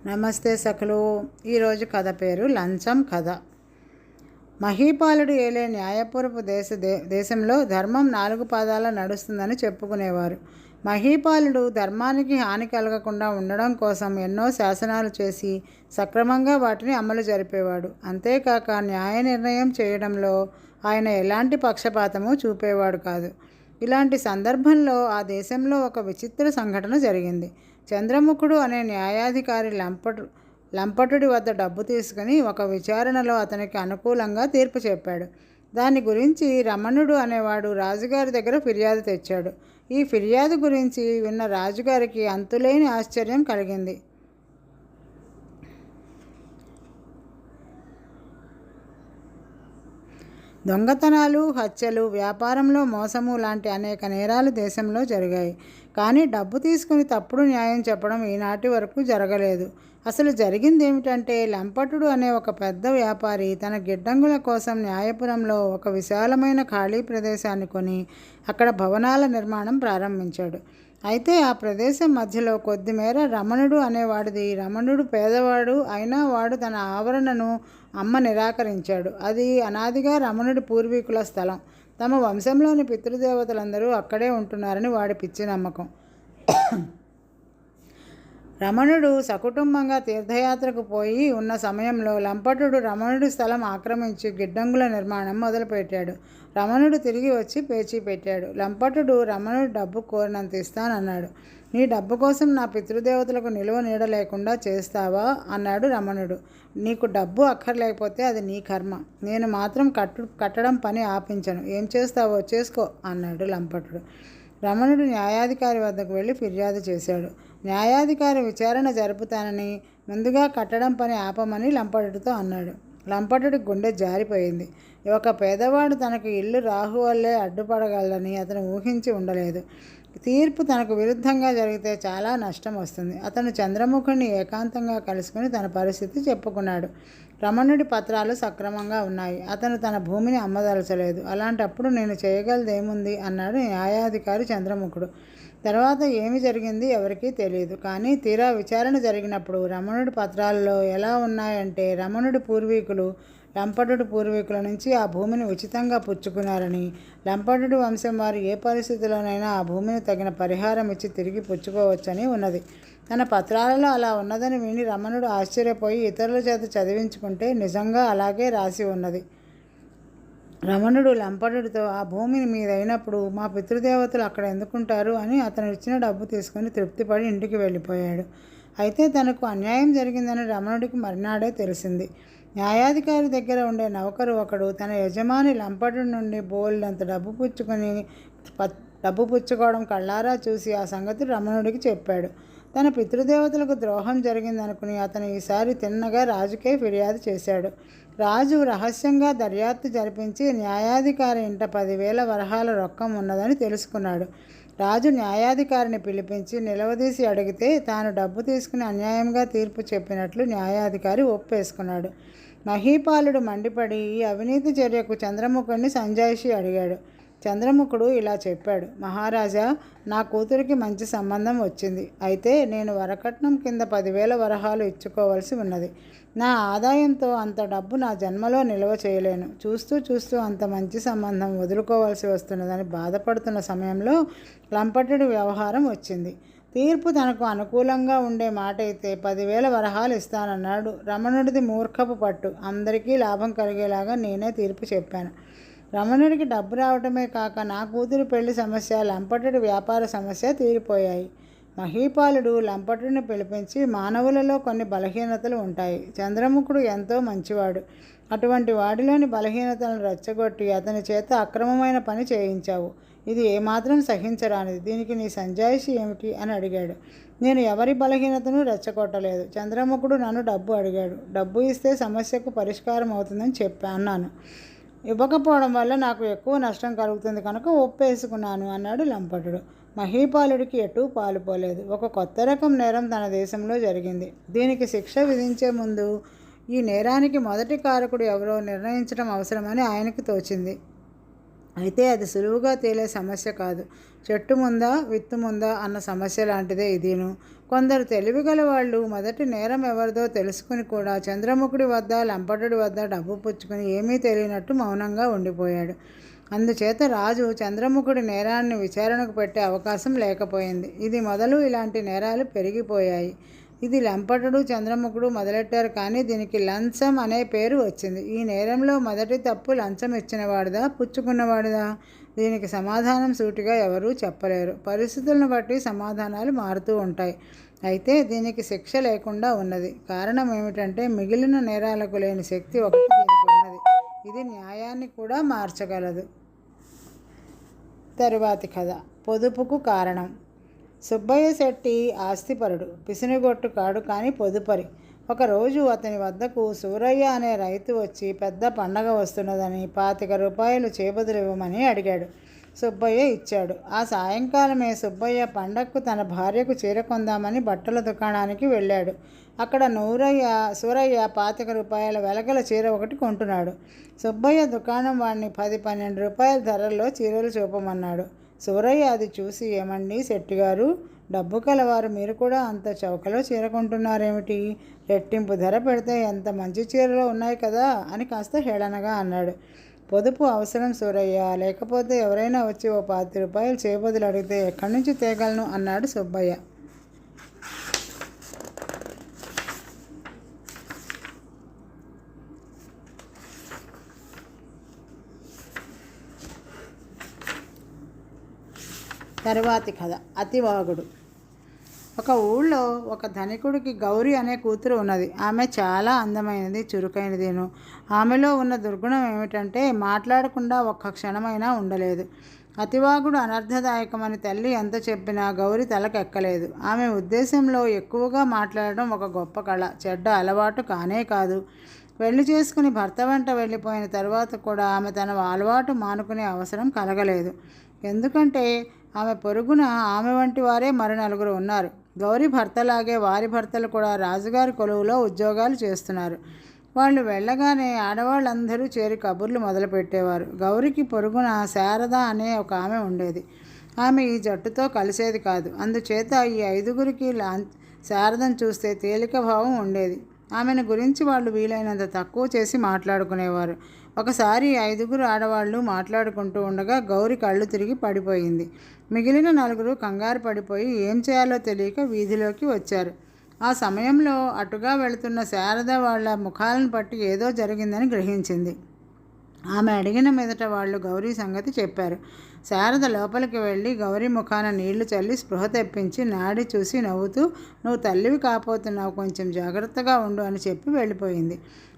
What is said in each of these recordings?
నమస్తే సఖలు. ఈరోజు కథ పేరు లంచం కథ. మహీపాలుడు ఏలే న్యాయపూర్వపు దేశంలో ధర్మం 4 పాదాల నడుస్తుందని చెప్పుకునేవారు. మహీపాలుడు ధర్మానికి హాని కలగకుండా ఉండడం కోసం ఎన్నో శాసనాలు చేసి సక్రమంగా వాటిని అమలు జరిపేవాడు. అంతేకాక న్యాయ నిర్ణయం చేయడంలో ఆయన ఎలాంటి పక్షపాతము చూపేవాడు కాదు. ఇలాంటి సందర్భంలో ఆ దేశంలో ఒక విచిత్ర సంఘటన జరిగింది. చంద్రముఖుడు అనే న్యాయాధికారి లంపటుడి వద్ద డబ్బు తీసుకుని ఒక విచారణలో అతనికి అనుకూలంగా తీర్పు చెప్పాడు. దాని గురించి రమణుడు అనేవాడు రాజుగారి దగ్గర ఫిర్యాదు తెచ్చాడు. ఈ ఫిర్యాదు గురించి విన్న రాజుగారికి అంతులేని ఆశ్చర్యం కలిగింది. దొంగతనాలు, హత్యలు, వ్యాపారంలో మోసము లాంటి అనేక నేరాలు దేశంలో జరిగాయి. కానీ డబ్బు తీసుకుని తప్పుడు న్యాయం చెప్పడం ఈనాటి వరకు జరగలేదు. అసలు జరిగింది ఏమిటంటే, లంపటుడు అనే ఒక పెద్ద వ్యాపారి తన గిడ్డంగుల కోసం న్యాయపురంలో ఒక విశాలమైన ఖాళీ ప్రదేశాన్ని కొని అక్కడ భవనాల నిర్మాణం ప్రారంభించాడు. అయితే ఆ ప్రదేశం మధ్యలో కొద్దిమేర రమణుడు అనేవాడిది. రమణుడు పేదవాడు అయినా వాడు తన ఆవరణను అమ్మ నిరాకరించాడు. అది అనాదిగా రమణుడి పూర్వీకుల స్థలం. తమ వంశంలోని పితృదేవతలందరూ అక్కడే ఉంటున్నారని వాడి పిచ్చి నమ్మకం. రమణుడు సకుటుంబంగా తీర్థయాత్రకు పోయి ఉన్న సమయంలో లంపటుడు రమణుడి స్థలం ఆక్రమించి గిడ్డంగుల నిర్మాణం మొదలుపెట్టాడు. రమణుడు తిరిగి వచ్చి పేచీ పెట్టాడు. లంపటుడు రమణుడు డబ్బు కోరినంత ఇస్తానన్నాడు. నీ డబ్బు కోసం నా పితృదేవతలకు నిలువ నీడ లేకుండా చేస్తావా అన్నాడు రమణుడు. నీకు డబ్బు అక్కర్లేకపోతే అది నీ కర్మ. నేను మాత్రం కట్టడం పని ఆపించను. ఏం చేస్తావో చేసుకో అన్నాడు లంపటుడు. రమణుడు న్యాయాధికారి వద్దకు వెళ్ళి ఫిర్యాదు చేశాడు. న్యాయాధికారి విచారణ జరుపుతానని, ముందుగా కట్టడం పని ఆపమని లంపటుడితో అన్నాడు. లంపటుడి గుండె జారిపోయింది. ఒక పేదవాడు తనకు ఇల్లు రాహు వల్లే అడ్డుపడగలదని అతను ఊహించి ఉండలేదు. తీర్పు తనకు విరుద్ధంగా జరిగితే చాలా నష్టం వస్తుంది. అతను చంద్రముఖుడిని ఏకాంతంగా కలుసుకుని తన పరిస్థితి చెప్పుకున్నాడు. రమణుడి పత్రాలు సక్రమంగా ఉన్నాయి. అతను తన భూమిని అమ్మదలచలేదు. అలాంటప్పుడు నేను చేయగలదేముంది అన్నాడు న్యాయాధికారి చంద్రముఖుడు. తర్వాత ఏమి జరిగింది ఎవరికీ తెలియదు. కానీ తీరా విచారణ జరిగినప్పుడు రమణుడి పత్రాల్లో ఎలా ఉన్నాయంటే, రమణుడి పూర్వీకులు లంపటుడి పూర్వీకుల నుంచి ఆ భూమిని ఉచితంగా పుచ్చుకున్నారని, లంపటుడి వంశం వారు ఏ పరిస్థితిలోనైనా ఆ భూమిని తగిన పరిహారం ఇచ్చి తిరిగి పుచ్చుకోవచ్చని ఉన్నది. తన పత్రాలలో అలా ఉన్నదని విని రమణుడు ఆశ్చర్యపోయి ఇతరుల చేత చదివించుకుంటే నిజంగా అలాగే రాసి ఉన్నది. రమణుడు లంపటుడితో, ఆ భూమిని మీదైనప్పుడు మా పితృదేవతలు అక్కడ ఎందుకుంటారు అని అతను ఇచ్చిన డబ్బు తీసుకుని తృప్తిపడి ఇంటికి వెళ్ళిపోయాడు. అయితే తనకు అన్యాయం జరిగిందని రమణుడికి మర్నాడే తెలిసింది. న్యాయాధికారి దగ్గర ఉండే నౌకరు ఒకడు తన యజమాని లంపటుడి నుండి బోల్డంత డబ్బు పుచ్చుకోవడం కళ్ళారా చూసి ఆ సంగతి రమణుడికి చెప్పాడు. తన పితృదేవతలకు ద్రోహం జరిగిందనుకుని అతను ఈసారి తిన్నగా రాజుకే ఫిర్యాదు చేశాడు. రాజు రహస్యంగా దర్యాప్తు జరిపించి న్యాయాధికారి ఇంట 10,000 వరహాల రొక్కం ఉన్నదని తెలుసుకున్నాడు. రాజు న్యాయాధికారిని పిలిపించి నిలవదీసి అడిగితే తాను డబ్బు తీసుకుని అన్యాయంగా తీర్పు చెప్పినట్లు న్యాయాధికారి ఒప్పేసుకున్నాడు. మహీపాలుడు మండిపడి ఈ అవినీతి చర్యకు చంద్రముఖుడిని సంజాయిషి అడిగాడు. చంద్రముఖుడు ఇలా చెప్పాడు. మహారాజా, నా కూతురికి మంచి సంబంధం వచ్చింది. అయితే నేను వరకట్నం కింద 10,000 వరహాలు ఇచ్చుకోవలసి ఉన్నది. నా ఆదాయంతో అంత డబ్బు నా జన్మలో నిల్వ చేయలేను. చూస్తూ చూస్తూ అంత మంచి సంబంధం వదులుకోవాల్సి వస్తున్నదని బాధపడుతున్న సమయంలో లంపటుడి వ్యవహారం వచ్చింది. తీర్పు తనకు అనుకూలంగా ఉండే మాట అయితే 10,000 వరహాలు ఇస్తానన్నాడు. రమణుడిది మూర్ఖపు పట్టు. అందరికీ లాభం కలిగేలాగా నేనే తీర్పు చెప్పాను. రమణుడికి డబ్బు రావటమే కాక నా కూతురు పెళ్లి సమస్య, లంపటుడి వ్యాపార సమస్య తీరిపోయాయి. మహీపాలుడు లంపటుడిని పిలిపించి, మానవులలో కొన్ని బలహీనతలు ఉంటాయి. చంద్రముఖుడు ఎంతో మంచివాడు. అటువంటి వాడిలోని బలహీనతలను రెచ్చగొట్టి అతని చేత అక్రమమైన పని చేయించావు. ఇది ఏమాత్రం సహించరానిది. దీనికి నీ సంజాయిషి ఏమిటి అని అడిగాడు. నేను ఎవరి బలహీనతను రెచ్చగొట్టలేదు. చంద్రముఖుడు నన్ను డబ్బు అడిగాడు. డబ్బు ఇస్తే సమస్యకు పరిష్కారం అవుతుందని అన్నాను. ఇవ్వకపోవడం వల్ల నాకు ఎక్కువ నష్టం కలుగుతుంది కనుక ఒప్పేసుకున్నాను అన్నాడు లంపటుడు. మహీపాలుడికి ఎటూ పాలుపోలేదు. ఒక కొత్త రకం నేరం తన దేశంలో జరిగింది. దీనికి శిక్ష విధించే ముందు ఈ నేరానికి మొదటి కారకుడు ఎవరో నిర్ణయించడం అవసరమని ఆయనకి తోచింది. అయితే అది సులువుగా తేలే సమస్య కాదు. చెట్టు ముందా విత్తు ముందా అన్న సమస్య లాంటిదే ఇదిను. కొందరు తెలివిగల వాళ్ళు మొదటి నేరం ఎవరిదో తెలుసుకుని కూడా చంద్రముఖుడి వద్ద లంపటుడి వద్ద డబ్బు పుచ్చుకుని ఏమీ తెలియనట్టు మౌనంగా ఉండిపోయాడు. అందుచేత రాజు చంద్రముఖుడి నేరాన్ని విచారణకు పెట్టే అవకాశం లేకపోయింది. ఇది మొదలు ఇలాంటి నేరాలు పెరిగిపోయాయి. ఇది లంపటుడు చంద్రముఖుడు మొదలెట్టారు, కానీ దీనికి లంచం అనే పేరు వచ్చింది. ఈ నేరంలో మొదటి తప్పు లంచం ఇచ్చినవాడిదా పుచ్చుకున్నవాడిదా? దీనికి సమాధానం సూటిగా ఎవరూ చెప్పలేరు. పరిస్థితులను బట్టి సమాధానాలు మారుతూ ఉంటాయి. అయితే దీనికి శిక్ష లేకుండా ఉన్నది. కారణం ఏమిటంటే మిగిలిన నేరాలకు లేని శక్తి ఒకటి దీనికి ఉన్నది. ఇది న్యాయాన్ని కూడా మార్చగలదు. తరువాతి కథ. పొదుపుకు కారణం. సుబ్బయ్య శెట్టి ఆస్తిపరుడు, పిసినిగొట్టు కాడు, కానీ పొదుపరి. ఒకరోజు అతని వద్దకు సూరయ్య అనే రైతు వచ్చి పెద్ద పండగ వస్తున్నదని 25 రూపాయలు చేబదులు ఇవ్వమని అడిగాడు. సుబ్బయ్య ఇచ్చాడు. ఆ సాయంకాలమే సుబ్బయ్య పండగకు తన భార్యకు చీర కొందామని బట్టల దుకాణానికి వెళ్ళాడు. అక్కడ సూరయ్య 25 రూపాయల వెలగల చీర ఒకటి కొంటున్నాడు. సుబ్బయ్య దుకాణం వాడిని 10-12 రూపాయల ధరల్లో చీరలు చూపమన్నాడు. సూరయ్య అది చూసి, ఏమండి శెట్టిగారు, డబ్బు కలవారు మీరు కూడా అంత చౌకలో చీర కొంటున్నారేమిటి? రెట్టింపు ధర పెడితే ఎంత మంచి చీరలో ఉన్నాయి కదా అని కాస్త హేళనగా అన్నాడు. పొదుపు అవసరం సూరయ్య, లేకపోతే ఎవరైనా వచ్చి ఓ 25 రూపాయలు చేబదులు అడిగితే ఎక్కడి నుంచి తేగలను అన్నాడు సుబ్బయ్య. తరువాతి కథ. అతివాగుడు. ఒక ఊళ్ళో ఒక ధనికుడికి గౌరి అనే కూతురు ఉన్నది. ఆమె చాలా అందమైనది, చురుకైనదేను. ఆమెలో ఉన్న దుర్గుణం ఏమిటంటే మాట్లాడకుండా ఒక్క క్షణమైనా ఉండలేదు. అతివాగుడు అనర్థదాయకమని తల్లి ఎంత చెప్పినా గౌరి తలకెక్కలేదు. ఆమె ఉద్దేశంలో ఎక్కువగా మాట్లాడడం ఒక గొప్ప కళ, చెడ్డ అలవాటు కానే కాదు. పెళ్లి చేసుకుని భర్త వెంట వెళ్ళిపోయిన తర్వాత కూడా ఆమె తన అలవాటు మానుకునే అవసరం కలగలేదు. ఎందుకంటే ఆమె పొరుగున ఆమె వంటి వారే మరి 4 ఉన్నారు. గౌరి భర్తలాగే వారి భర్తలు కూడా రాజుగారి కొలువులో ఉద్యోగాలు చేస్తున్నారు. వాళ్ళు వెళ్ళగానే ఆడవాళ్ళందరూ చేరి కబుర్లు మొదలుపెట్టేవారు. గౌరికి పొరుగున శారద అనే ఒక ఆమె ఉండేది. ఆమె ఈ జట్టుతో కలిసేది కాదు. అందుచేత ఈ 5గురికి శారదను చూస్తే తేలిక భావం ఉండేది. ఆమెను గురించి వాళ్ళు వీలైనంత తక్కువ చేసి మాట్లాడుకునేవారు. ఒకసారి 5గురు ఆడవాళ్ళు మాట్లాడుకుంటూ ఉండగా గౌరి కళ్ళు తిరిగి పడిపోయింది. మిగిలిన 4 కంగారు పడిపోయి ఏం చేయాలో తెలియక వీధిలోకి వచ్చారు. ఆ సమయంలో అటుగా వెళుతున్న శారద వాళ్ళ ముఖాలను పట్టి ఏదో జరిగిందని గ్రహించింది. ఆమె అడిగిన మీదట వాళ్ళు గౌరీ సంగతి చెప్పారు. శారద లోపలికి వెళ్ళి గౌరీ ముఖాన నీళ్లు చల్లి స్పృహ తెప్పించి నాడి చూసి నవ్వుతూ, నువ్వు తల్లివి కాపోతున్నావు, కొంచెం జాగ్రత్తగా ఉండు అని చెప్పి వెళ్ళిపోయింది.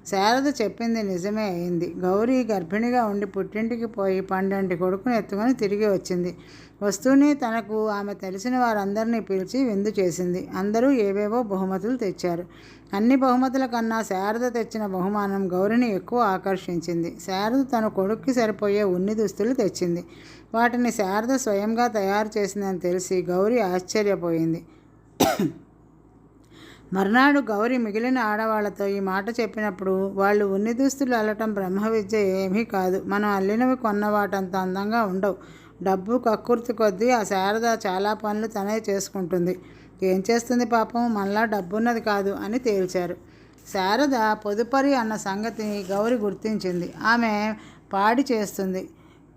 శారద చెప్పింది నిజమే అయింది. గౌరీ గర్భిణిగా ఉండి పుట్టింటికి పోయి 12 కొడుకుని ఎత్తుకొని తిరిగి వచ్చింది. వస్తూనే తనకు ఆమె తెలిసిన వారందరినీ పిలిచి విందు చేసింది. అందరూ ఏవేవో బహుమతులు తెచ్చారు. అన్ని బహుమతుల కన్నా శారద తెచ్చిన బహుమానం గౌరిని ఎక్కువ ఆకర్షించింది. శారద తన కొడుక్కి సరిపోయే ఉన్ని దుస్తులు తెచ్చింది. వాటిని శారద స్వయంగా తయారు చేసిందని తెలిసి గౌరి ఆశ్చర్యపోయింది. మర్నాడు గౌరి మిగిలిన ఆడవాళ్లతో ఈ మాట చెప్పినప్పుడు, వాళ్ళు ఉన్ని దుస్తులు అల్లటం బ్రహ్మ విద్య ఏమీ కాదు, మనం అల్లినవి కొన్న వాటంత అందంగా ఉండవు. డబ్బు కక్కుర్తి కొద్దీ ఆ శారద చాలా పనులు తనే చేసుకుంటుంది. ఏం చేస్తుంది పాపం, మనలా డబ్బున్నది కాదు అని తేల్చారు. శారద పొదుపరి అన్న సంగతిని గౌరి గుర్తించింది. ఆమె పాడి చేస్తుంది,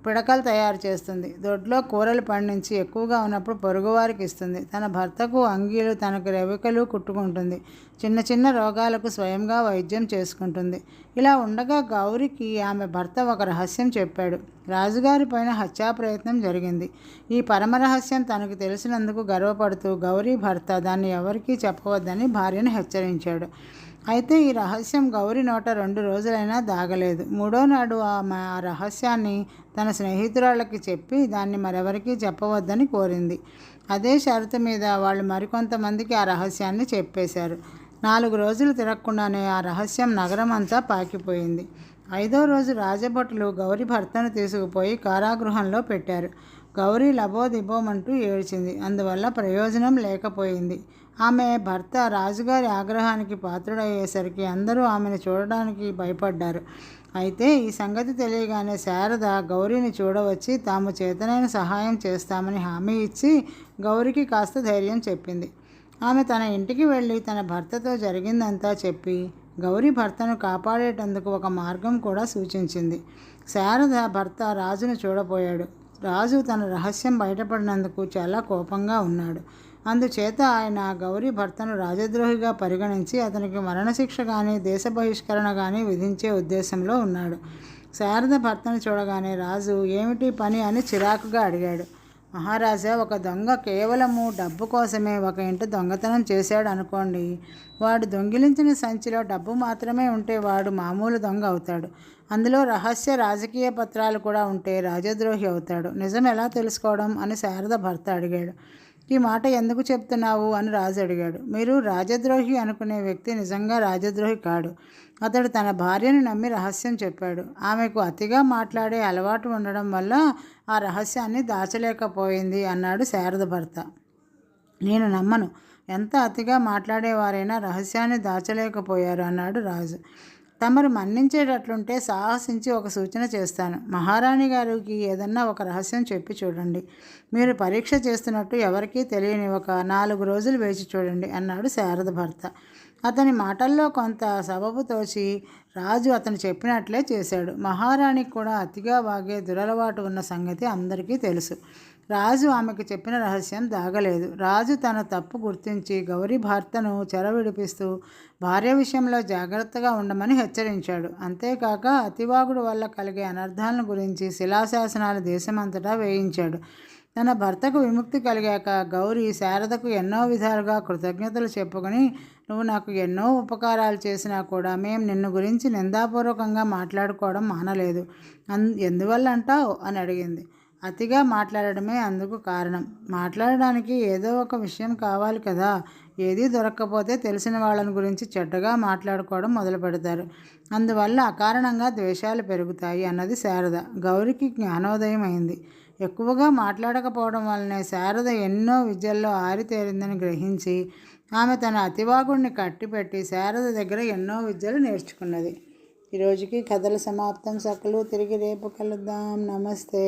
పిడకలు తయారు చేస్తుంది, దొడ్లో కూరలు పండించి ఎక్కువగా ఉన్నప్పుడు పొరుగువారికి ఇస్తుంది. తన భర్తకు అంగీలు, తనకు రెవికలు కుట్టుకుంటుంది. చిన్న చిన్న రోగాలకు స్వయంగా వైద్యం చేసుకుంటుంది. ఇలా ఉండగా గౌరికి ఆమె భర్త ఒక రహస్యం చెప్పాడు. రాజుగారి పైన హత్యా ప్రయత్నం జరిగింది. ఈ పరమరహస్యం తనకు తెలిసినందుకు గర్వపడుతూ గౌరీ భర్త దాన్ని ఎవరికీ చెప్పవద్దని భార్యను హెచ్చరించాడు. అయితే ఈ రహస్యం గౌరి నోట 2 రోజులైనా దాగలేదు. 3వ నాడు ఆమె ఆ రహస్యాన్ని తన స్నేహితురాళ్ళకి చెప్పి దాన్ని మరెవరికీ చెప్పవద్దని కోరింది. అదే షరతు మీద వాళ్ళు మరికొంతమందికి ఆ రహస్యాన్ని చెప్పేశారు. 4 రోజులు తిరగకుండానే ఆ రహస్యం నగరం అంతా పాకిపోయింది. 5వ రోజు రాజభటులు గౌరి భర్తను తీసుకుపోయి కారాగృహంలో పెట్టారు. గౌరీ లబోదిబోమంటూ ఏడ్చింది. అందువల్ల ప్రయోజనం లేకపోయింది. ఆమె భర్త రాజుగారి ఆగ్రహానికి పాత్రుడయ్యేసరికి అందరూ ఆమెను చూడడానికి భయపడ్డారు. అయితే ఈ సంగతి తెలియగానే శారద గౌరీని చూడవచ్చి తాము చేతనైన సహాయం చేస్తామని హామీ ఇచ్చి గౌరికి కాస్త ధైర్యం చెప్పింది. ఆమె తన ఇంటికి వెళ్ళి తన భర్తతో జరిగిందంతా చెప్పి గౌరీ భర్తను కాపాడేటందుకు ఒక మార్గం కూడా సూచించింది. శారద భర్త రాజును చూడబోయాడు. రాజు తన రహస్యం బయటపడినందుకు చాలా కోపంగా ఉన్నాడు. అందుచేత ఆయన గౌరీ భర్తను రాజద్రోహిగా పరిగణించి అతనికి మరణశిక్ష కానీ దేశ బహిష్కరణ కానీ విధించే ఉద్దేశంలో ఉన్నాడు. శారద భర్తను చూడగానే రాజు ఏమిటి పని అని చిరాకుగా అడిగాడు. మహారాజా, ఒక దొంగ కేవలము డబ్బు కోసమే ఒక ఇంట దొంగతనం చేశాడు అనుకోండి. వాడు దొంగిలించిన సంచిలో డబ్బు మాత్రమే ఉంటే వాడు మామూలు దొంగ అవుతాడు. అందులో రహస్య రాజకీయ పత్రాలు కూడా ఉంటే రాజద్రోహి అవుతాడు. నిజం ఎలా తెలుసుకోవడం అని శారద భర్త అడిగాడు. ఈ మాట ఎందుకు చెప్తున్నావు అని రాజు అడిగాడు. మీరు రాజద్రోహి అనుకునే వ్యక్తి నిజంగా రాజద్రోహి కాడు. అతడు తన భార్యను నమ్మి రహస్యం చెప్పాడు. ఆమెకు అతిగా మాట్లాడే అలవాటు ఉండడం వల్ల ఆ రహస్యాన్ని దాచలేకపోయింది అన్నాడు శారద భర్త. నేను నమ్మను. ఎంత అతిగా మాట్లాడేవారైనా రహస్యాన్ని దాచలేకపోయారు అన్నాడు రాజు. తమరు మన్నించేటట్లుంటే సాహసించి ఒక సూచన చేస్తాను. మహారాణి గారికి ఏదన్నా ఒక రహస్యం చెప్పి చూడండి. మీరు పరీక్ష చేస్తున్నట్టు ఎవరికీ తెలియని ఒక 4 రోజులు వేచి చూడండి అన్నాడు శారద భర్త. అతని మాటల్లో కొంత సబబు తోచి రాజు అతను చెప్పినట్లే చేశాడు. మహారాణికి కూడా అతిగా వాగే దురలవాటు ఉన్న సంగతి అందరికీ తెలుసు. రాజు ఆమెకు చెప్పిన రహస్యం దాగలేదు. రాజు తన తప్పు గుర్తించి గౌరీ భర్తను చెరవిడిపిస్తూ భార్య విషయంలో జాగ్రత్తగా ఉండమని హెచ్చరించాడు. అంతేకాక అతివాగుడు వల్ల కలిగే అనర్థాలను గురించి శిలాశాసనాలు దేశమంతటా వేయించాడు. తన భర్తకు విముక్తి కలిగాక గౌరీ శారదకు ఎన్నో విధాలుగా కృతజ్ఞతలు చెప్పుకొని, నువ్వు నాకు ఎన్నో ఉపకారాలు చేసినా కూడా మేము నిన్ను గురించి నిందాపూర్వకంగా మాట్లాడుకోవడం మానలేదు. ఎందువల్ల అంటావు అని అడిగింది. అతిగా మాట్లాడడమే అందుకు కారణం. మాట్లాడడానికి ఏదో ఒక విషయం కావాలి కదా. ఏదీ దొరక్కపోతే తెలిసిన వాళ్ళని గురించి చెడ్డగా మాట్లాడుకోవడం మొదలు పెడతారు. అందువల్ల అకారణంగా ద్వేషాలు పెరుగుతాయి అన్నది శారద. గౌరికి జ్ఞానోదయం అయింది. ఎక్కువగా మాట్లాడకపోవడం వల్లనే శారద ఎన్నో విద్యల్లో ఆరితేరిందని గ్రహించి ఆమె తన అతివాగుడిని కట్టిపెట్టి శారద దగ్గర ఎన్నో విద్యలు నేర్చుకున్నది. ఈరోజుకి కథల సమాప్తం. సకలు తిరిగి రేపు కలుద్దాం. నమస్తే.